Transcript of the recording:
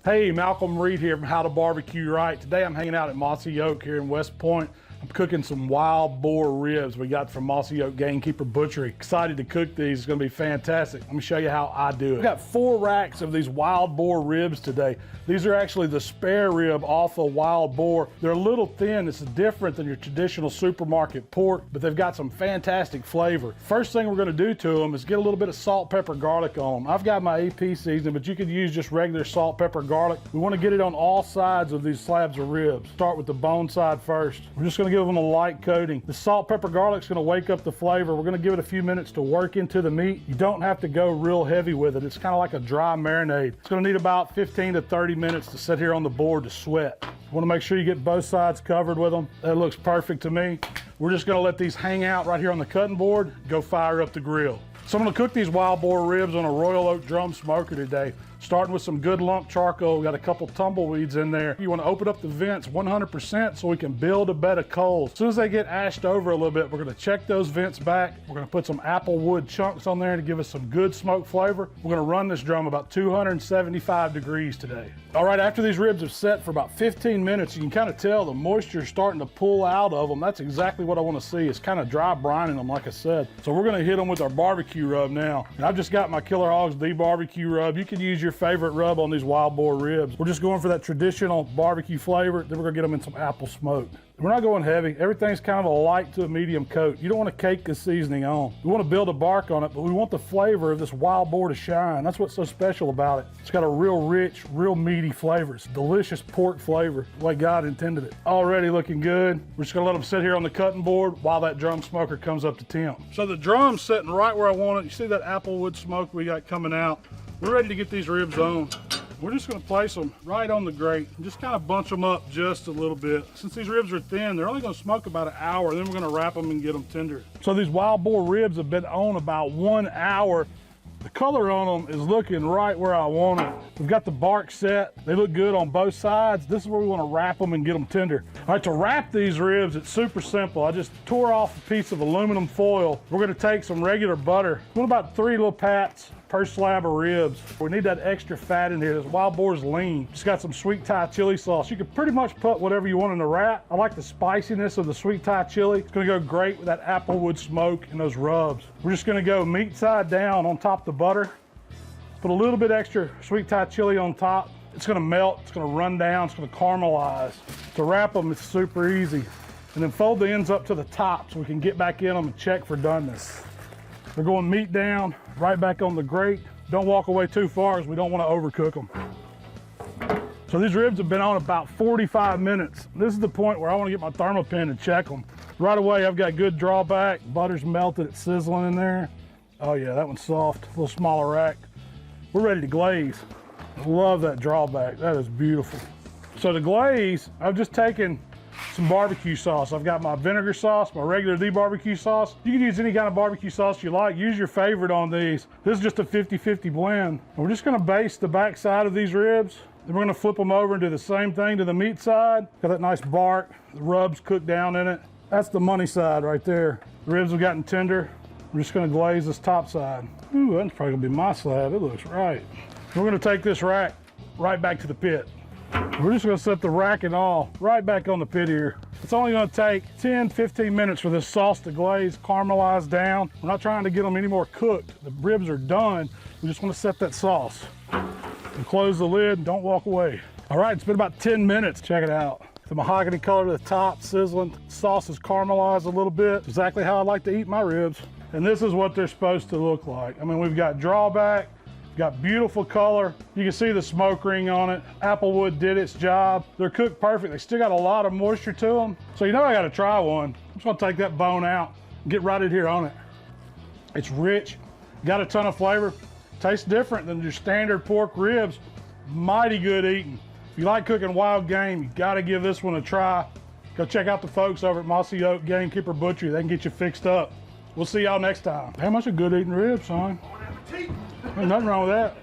Hey, Malcolm Reed here from HowToBBQRight. Today I'm hanging out at Mossy Oak here in West Point. I'm cooking some wild boar ribs we got from Mossy Oak Gamekeeper Butchery. Excited to cook these, it's gonna be fantastic. Let me show you how I do it. We've got 4 racks of these wild boar ribs today. These are actually the spare rib off of wild boar. They're a little thin, it's different than your traditional supermarket pork, but they've got some fantastic flavor. First thing we're gonna do to them is get a little bit of salt, pepper, garlic on them. I've got my AP seasoning, but you could use just regular salt, pepper, garlic. We wanna get it on all sides of these slabs of ribs. Start with the bone side first. We're just gonna give them a light coating. The salt, pepper, garlic's gonna wake up the flavor. We're gonna give it a few minutes to work into the meat. You don't have to go real heavy with it. It's kind of like a dry marinade. It's gonna need about 15 to 30 minutes to sit here on the board to sweat. You wanna make sure you get both sides covered with them. That looks perfect to me. We're just gonna let these hang out right here on the cutting board, go fire up the grill. So I'm gonna cook these wild boar ribs on a Royal Oak drum smoker today. Starting with some good lump charcoal. We got a couple tumbleweeds in there. You want to open up the vents 100% so we can build a bed of coals. As soon as they get ashed over a little bit, we're going to check those vents back. We're going to put some apple wood chunks on there to give us some good smoke flavor. We're going to run this drum about 275 degrees today. All right, after these ribs have set for about 15 minutes, you can kind of tell the moisture is starting to pull out of them. That's exactly what I want to see. It's kind of dry brining them, like I said. So we're going to hit them with our barbecue rub now. And I've just got my Killer Hogs BBQ Rub. You can use your favorite rub on these wild boar ribs. We're just going for that traditional barbecue flavor. Then we're gonna get them in some apple smoke. We're not going heavy. Everything's kind of a light to a medium coat. You don't want to cake this seasoning on. We want to build a bark on it, but we want the flavor of this wild boar to shine. That's what's so special about it. It's got a real rich, real meaty flavor. It's delicious pork flavor, the way God intended it. Already looking good. We're just gonna let them sit here on the cutting board while that drum smoker comes up to temp. So the drum's sitting right where I want it. You see that apple wood smoke we got coming out? We're ready to get these ribs on. We're just gonna place them right on the grate and just kind of bunch them up just a little bit. Since these ribs are thin, they're only gonna smoke about an hour, then we're gonna wrap them and get them tender. So these wild boar ribs have been on about 1 hour. The color on them is looking right where I want it. We've got the bark set. They look good on both sides. This is where we want to wrap them and get them tender. All right, to wrap these ribs, it's super simple. I just tore off a piece of aluminum foil. We're going to take some regular butter. We want about 3 little pats per slab of ribs. We need that extra fat in here. This wild boar's lean. Just got some sweet Thai chili sauce. You can pretty much put whatever you want in the wrap. I like the spiciness of the sweet Thai chili. It's gonna go great with that applewood smoke and those rubs. We're just gonna go meat side down on top of the butter. Put a little bit extra sweet Thai chili on top. It's gonna melt, it's gonna run down, it's gonna caramelize. To wrap them, it's super easy. And then fold the ends up to the top so we can get back in them and check for doneness. They're going meat down, right back on the grate. Don't walk away too far as we don't want to overcook them. So these ribs have been on about 45 minutes. This is the point where I want to get my thermopin and check them. Right away, I've got good drawback. Butter's melted, it's sizzling in there. Oh yeah, that one's soft, a little smaller rack. We're ready to glaze. I love that drawback, that is beautiful. So to glaze, I've just taken some barbecue sauce. I've got my vinegar sauce, my regular BBQ sauce. You can use any kind of barbecue sauce you like. Use your favorite on these. This is just a 50-50 blend. And we're just gonna baste the back side of these ribs. Then we're gonna flip them over and do the same thing to the meat side. Got that nice bark, the rubs cooked down in it. That's the money side right there. The ribs have gotten tender. We're just gonna glaze this top side. Ooh, that's probably gonna be my slab. It looks right. We're gonna take this rack right back to the pit. We're just gonna set the rack and all right back on the pit here. It's only gonna take 10-15 minutes for this sauce to glaze, caramelize down. We're not trying to get them any more cooked. The ribs are done. We just wanna set that sauce. And close the lid, don't walk away. All right, it's been about 10 minutes. Check it out. The mahogany color to the top, sizzling. Sauce is caramelized a little bit. Exactly how I like to eat my ribs. And this is what they're supposed to look like. I mean, we've got drawback, got beautiful color. You can see the smoke ring on it. Applewood did its job. They're cooked perfect. They still got a lot of moisture to them. So you know I gotta try one. I'm just gonna take that bone out and get right in here on it. It's rich, got a ton of flavor. Tastes different than your standard pork ribs. Mighty good eating. If you like cooking wild game, you gotta give this one a try. Go check out the folks over at Mossy Oak Gamekeeper Butchery. They can get you fixed up. We'll see y'all next time. How much a good eating rib, son? Ain't nothing wrong with that.